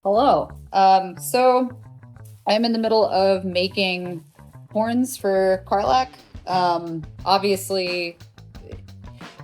Hello. So I'm in the middle of making horns for Karlach. Obviously,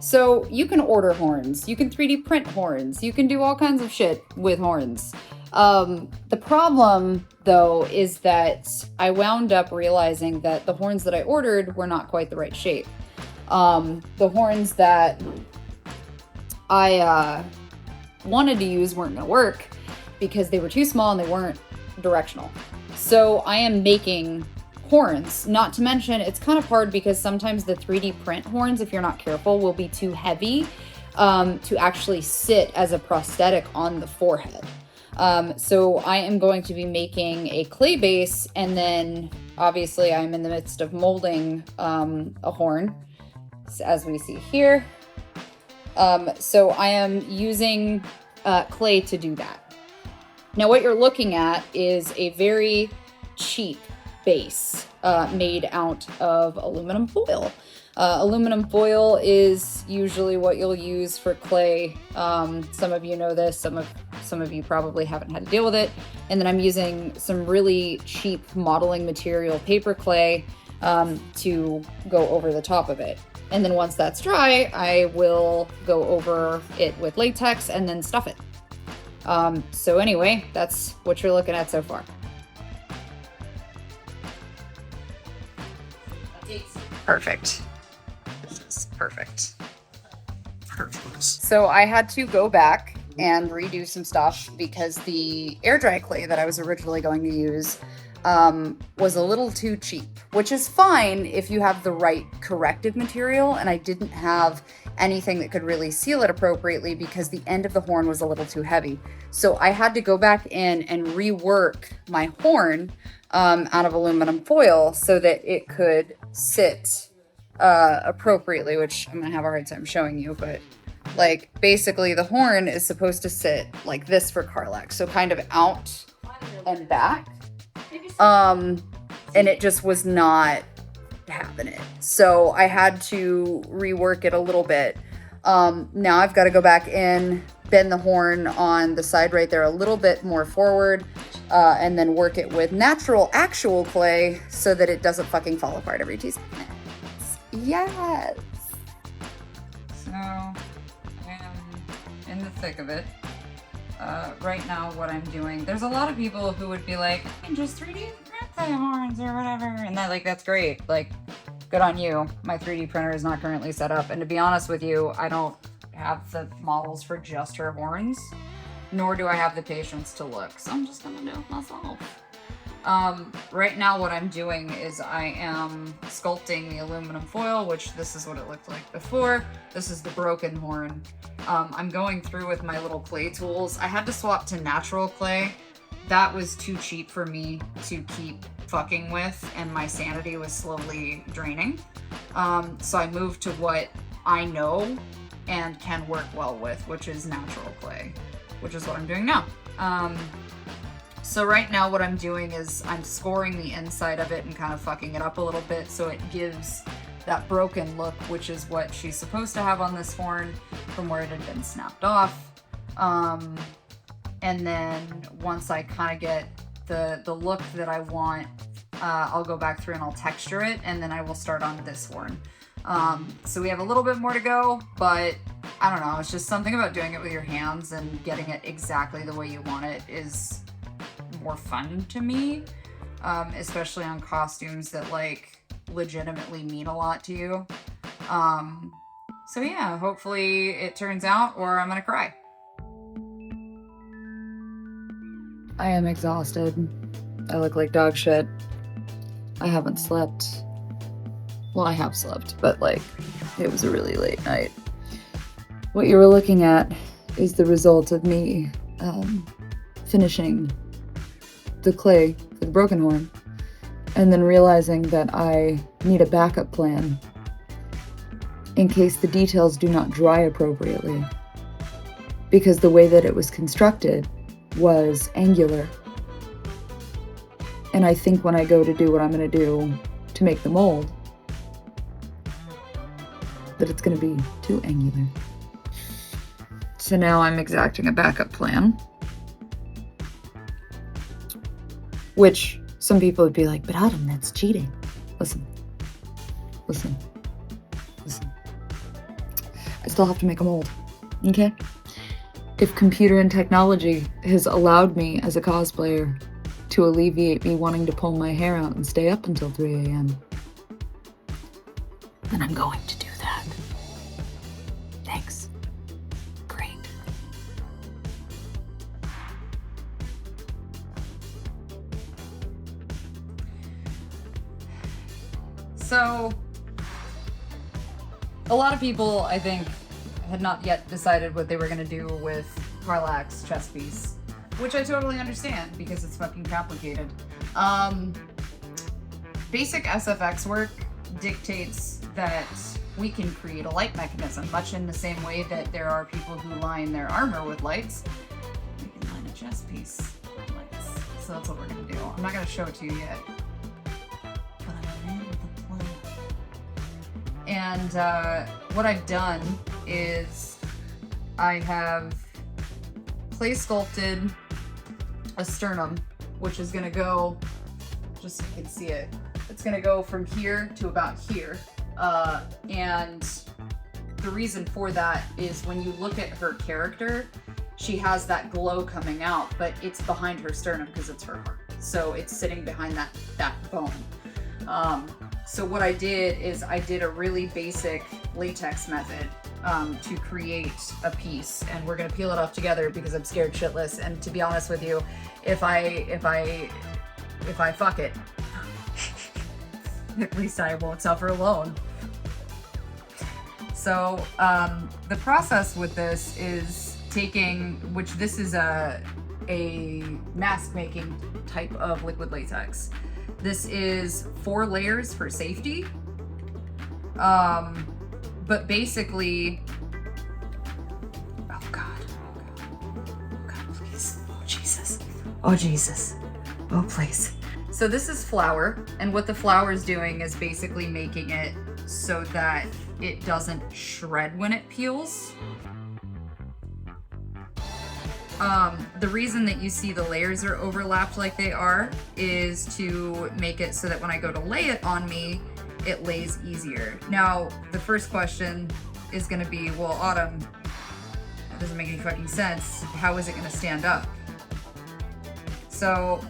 so you can order horns, you can 3D print horns, you can do all kinds of shit with horns. The problem, though, is that I wound up realizing that the horns that I ordered were not quite the right shape. The horns that I wanted to use weren't going to work because they were too small and they weren't directional. So I am making horns. Not to mention, it's kind of hard because sometimes the 3D print horns, if you're not careful, will be too heavy to actually sit as a prosthetic on the forehead. So I am going to be making a clay base, and then obviously I'm in the midst of molding a horn, as we see here. So I am using clay to do that. Now what you're looking at is a very cheap base made out of aluminum foil. Aluminum foil is usually what you'll use for clay. Some of you know this, some of you probably haven't had to deal with it. And then I'm using some really cheap modeling material, paper clay, to go over the top of it. And then once that's dry, I will go over it with latex and then stuff it. So anyway, that's what you're looking at so far. Perfect. This is perfect. Perfect. So I had to go back and redo some stuff because the air dry clay that I was originally going to use was a little too cheap, which is fine if you have the right corrective material, and I didn't have anything that could really seal it appropriately because the end of the horn was a little too heavy. So I had to go back in and rework my horn out of aluminum foil so that it could sit appropriately, which I'm gonna have a hard time showing you, but like basically the horn is supposed to sit like this for Karlach, so kind of out and back. And it just was not having it. So I had to rework it a little bit. Now I've got to go back in, bend the horn on the side right there a little bit more forward, and then work it with natural, actual clay so that it doesn't fucking fall apart every 2 seconds. Yes. So I am in the thick of it. Right now what I'm doing, there's a lot of people who would be like, I can just 3D print the horns or whatever, and that's great, like, good on you. My 3D printer is not currently set up, and to be honest with you, I don't have the models for just her horns, nor do I have the patience to look, so I'm just gonna do it myself. Right now what I'm doing is I am sculpting the aluminum foil, which this is what it looked like before. This is the broken horn. I'm going through with my little clay tools. I had to swap to natural clay. That was too cheap for me to keep fucking with, and my sanity was slowly draining. So I moved to what I know and can work well with, which is natural clay, which is what I'm doing now. So right now what I'm doing is I'm scoring the inside of it and kind of fucking it up a little bit so it gives that broken look, which is what she's supposed to have on this horn from where it had been snapped off. And then once I kind of get the look that I want, I'll go back through and I'll texture it, and then I will start on this horn. So we have a little bit more to go, but I don't know, it's just something about doing it with your hands and getting it exactly the way you want it is more fun to me, especially on costumes that like legitimately mean a lot to you. So yeah, hopefully it turns out, or I'm gonna cry. I am exhausted. I look like dog shit. I haven't slept. Well, I have slept, but like, it was a really late night. What you were looking at is the result of me finishing the clay for the broken horn, and then realizing that I need a backup plan in case the details do not dry appropriately, because the way that it was constructed was angular. And I think when I go to do what I'm going to do to make the mold, that it's going to be too angular. So now I'm exacting a backup plan. Which some people would be like, but Adam, that's cheating. Listen. I still have to make a mold, okay? If computer and technology has allowed me as a cosplayer to alleviate me wanting to pull my hair out and stay up until 3 a.m., then I'm going to do that. Thanks. Great. So, a lot of people, I think, had not yet decided what they were going to do with Karlach's chest piece, which I totally understand because it's fucking complicated. Basic SFX work dictates that we can create a light mechanism, much in the same way that there are people who line their armor with lights. We can line a chest piece with lights. So that's what we're going to do. I'm not going to show it to you yet. But I'm in with a plan. And what I've done is I have clay sculpted a sternum, which is gonna go, just so you can see it, it's gonna go from here to about here. And the reason for that is when you look at her character, she has that glow coming out, but it's behind her sternum because it's her heart. So it's sitting behind that bone. So what I did is I did a really basic latex method to create a piece, and we're gonna peel it off together because I'm scared shitless. And to be honest with you, if I fuck it, at least I won't suffer alone. So the process with this is taking, which this is a mask making type of liquid latex. This is 4 layers for safety. But basically, oh God, please, oh Jesus, oh please. So this is flour, and what the flour is doing is basically making it so that it doesn't shred when it peels. The reason that you see the layers are overlapped like they are is to make it so that when I go to lay it on me, it lays easier. Now, the first question is gonna be, well, Autumn, that doesn't make any fucking sense. How is it gonna stand up? So,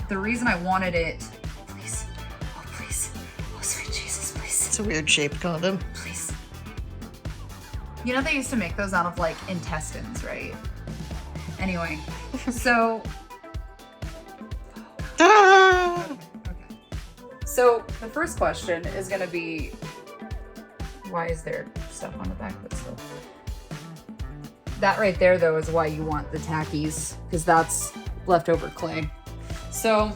the reason I wanted it, please, oh sweet Jesus, please. It's a weird shaped condom. Please. You know they used to make those out of like intestines, right? Anyway, so. Ta-da! Okay. So the first question is going to be, why is there stuff on the back of it still? That right there, though, is why you want the tackies, because that's leftover clay. So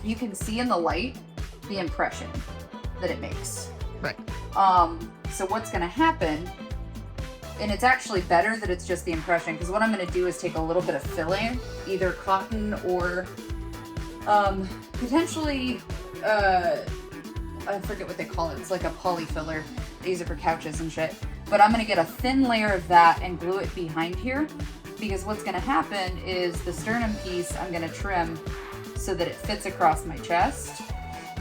you can see in the light the impression that it makes. Right. So what's going to happen, and it's actually better that it's just the impression, because what I'm going to do is take a little bit of filling, either cotton or potentially, I forget what they call it. It's like a poly filler. They use it for couches and shit. But I'm going to get a thin layer of that and glue it behind here, because what's going to happen is the sternum piece I'm going to trim so that it fits across my chest,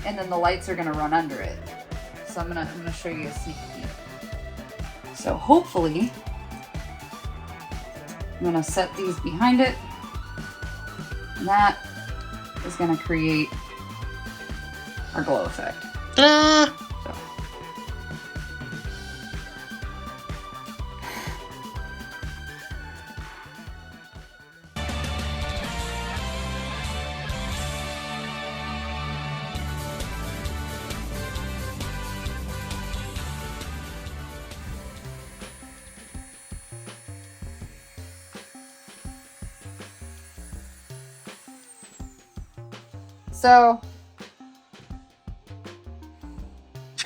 and then the lights are going to run under it. So I'm gonna show you a sneak peek. So hopefully, I'm gonna set these behind it, and that is gonna create our glow effect. Ta-da! So,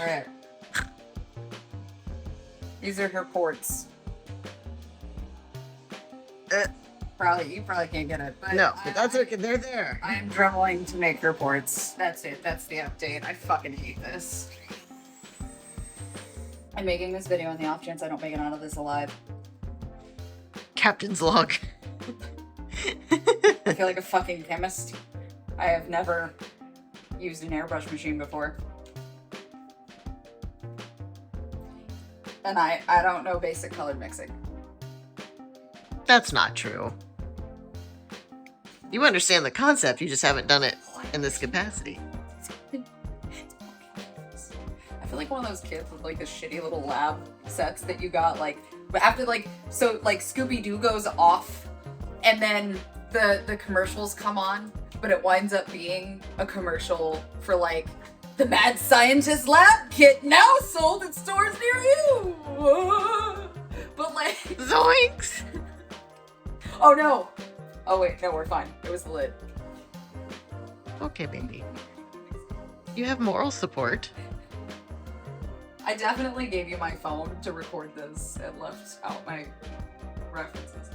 all right. These are her ports. You probably can't get it, but No, but that's okay. They're there. I am drummeling to make her ports. That's it. That's the update. I fucking hate this. I'm making this video on the off chance I don't make it out of this alive. Captain's log. I feel like a fucking chemist. I have never used an airbrush machine before. And I don't know basic color mixing. That's not true. You understand the concept, you just haven't done it in this capacity. I feel like one of those kids with like the shitty little lab sets that you got like, but after like, so like Scooby-Doo goes off and then the commercials come on, but it winds up being a commercial for like the Mad Scientist Lab Kit now sold at stores near you. But like, Zoinks! oh no. Oh wait, no, we're fine. It was the lid. Okay, baby. You have moral support. I definitely gave you my phone to record this and left out my references.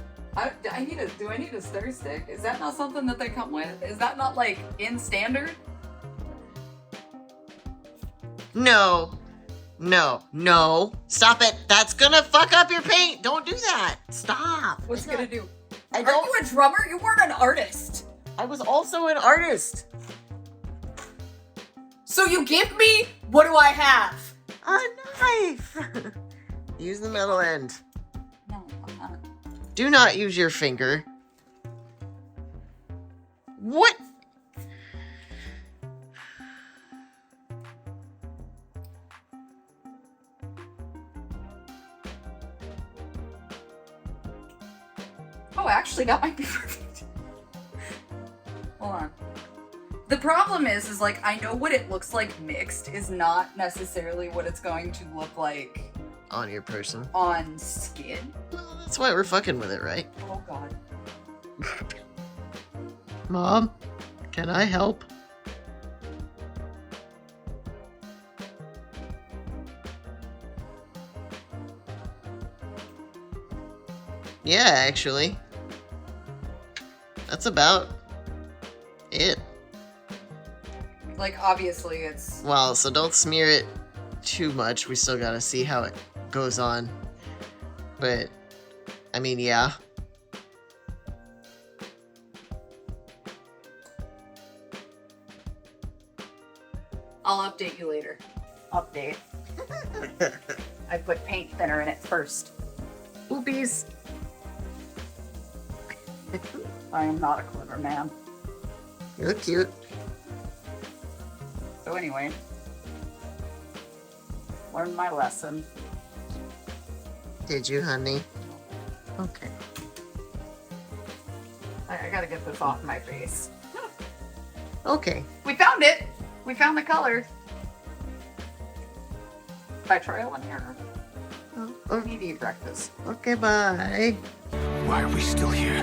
Do I need a stir stick? Is that not something that they come with? Is that not like in standard? No. No. No. Stop it. That's gonna fuck up your paint. Don't do that. Stop. What's it gonna do? I Are don't. you a drummer? You weren't an artist. I was also an artist. So you give me, what do I have? A knife. Use the metal end. No, I'm not. Do not use your finger. What? Oh, actually, that might be perfect. Hold on. The problem is like, I know what it looks like mixed is not necessarily what it's going to look like On your person. on skin. Well, that's why we're fucking with it, right? Oh god. Mom, can I help? Yeah, actually. That's about it. Like, obviously it's... Well, so don't smear it too much. We still gotta see how it goes on. But, I mean, yeah. I'll update you later. Update. I put paint thinner in it first. Oopies. I am not a clever man. You look cute. So anyway, learned my lesson. Did you, honey? Okay. I gotta get this off my face. Okay. We found it! We found the color. By trial and error. I need to eat breakfast. Okay, bye. Why are we still here?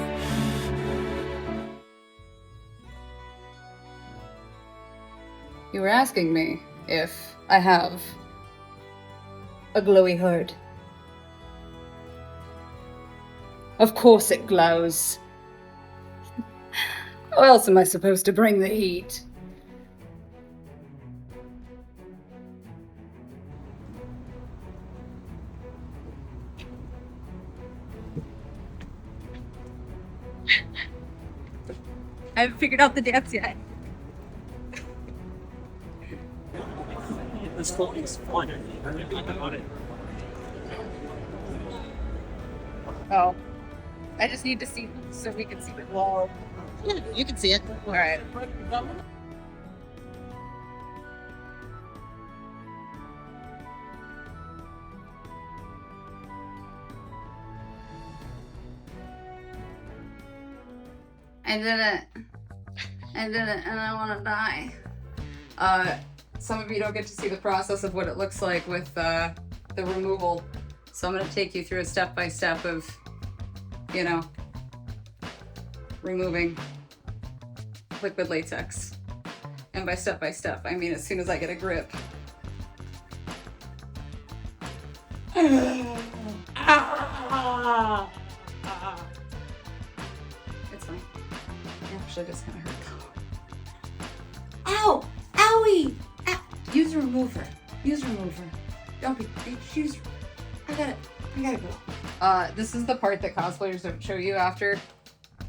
You were asking me if I have a glowy hood. Of course it glows. How else am I supposed to bring the heat? I haven't figured out the dance yet. This phone is fun. Oh. I just need to see so we can see the wall. Yeah, you can see it. Alright. I did it, and I want to die. Some of you don't get to see the process of what it looks like with the removal. So I'm going to take you through a step-by-step of, you know, removing liquid latex. And by step, I mean as soon as I get a grip. It's fine. It actually just kind of hurt. Ow! Owie! Ow! Use a remover. Use a remover. Don't be. Use. I gotta go. This is the part that cosplayers don't show you after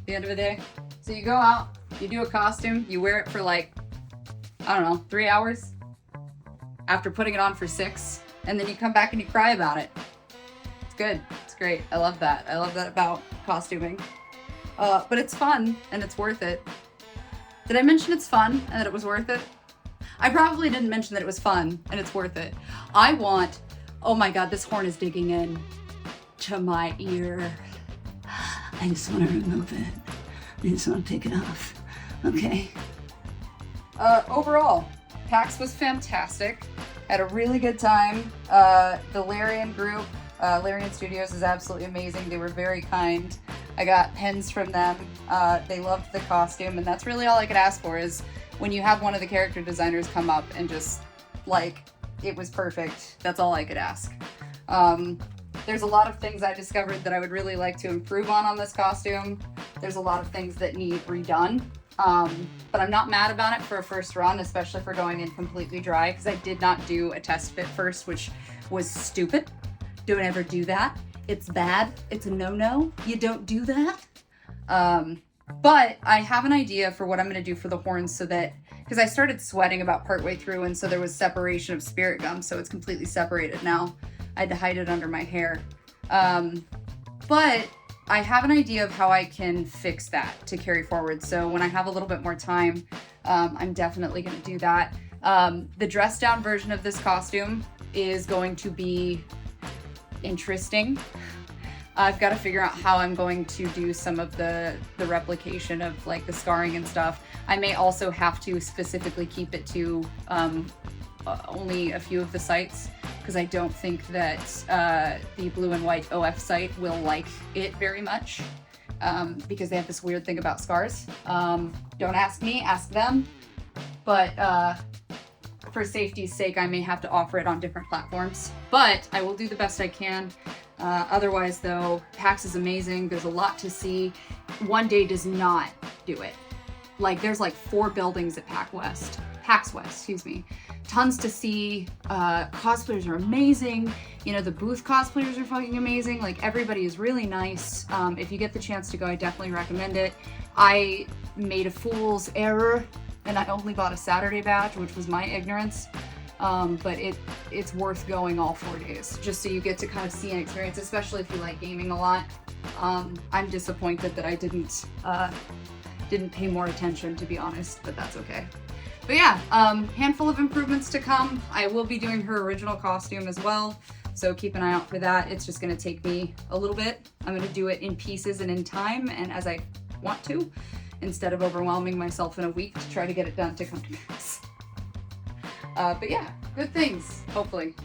the end of the day. So you go out, you do a costume, you wear it for like, I don't know, 3 hours after putting it on for 6, and then you come back and you cry about it. It's good. It's great. I love that. I love that about costuming. But it's fun and it's worth it. Did I mention it's fun and that it was worth it? I probably didn't mention that it was fun and it's worth it. I want, oh my god, this horn is digging in to my ear. I just want to remove it. I just want to take it off. Okay. Overall, PAX was fantastic. Had a really good time. The Larian group, Larian Studios, is absolutely amazing. They were very kind. I got pens from them. They loved the costume, and that's really all I could ask for, is when you have one of the character designers come up and just, like, it was perfect. That's all I could ask. There's a lot of things I discovered that I would really like to improve on this costume. There's a lot of things that need redone. But I'm not mad about it for a first run, especially for going in completely dry, because I did not do a test fit first, which was stupid. Don't ever do that. It's bad. It's a no-no. You don't do that. But I have an idea for what I'm going to do for the horns, so that, because I started sweating about partway through, and so there was separation of spirit gum, so it's completely separated now. I had to hide it under my hair. But I have an idea of how I can fix that to carry forward. So when I have a little bit more time, I'm definitely going to do that. The dress down version of this costume is going to be interesting. I've got to figure out how I'm going to do some of the replication of like the scarring and stuff. I may also have to specifically keep it to only a few of the sites, because I don't think that the blue and white OF site will like it very much, because they have this weird thing about scars. Don't ask me, ask them. But for safety's sake, I may have to offer it on different platforms. But I will do the best I can. Otherwise, though, PAX is amazing. There's a lot to see. One day does not do it. Like, there's like 4 buildings at PAX West, excuse me. Tons to see. Cosplayers are amazing. You know, the booth cosplayers are fucking amazing. Like, everybody is really nice. If you get the chance to go, I definitely recommend it. I made a fool's error, and I only bought a Saturday badge, which was my ignorance. But it's worth going all 4 days, just so you get to kind of see and experience, especially if you like gaming a lot. I'm disappointed that I didn't pay more attention, to be honest, but that's okay. But yeah, handful of improvements to come. I will be doing her original costume as well, so keep an eye out for that. It's just gonna take me a little bit. I'm gonna do it in pieces and in time, and as I want to, instead of overwhelming myself in a week to try to get it done to come to PAX. But yeah, good things, hopefully.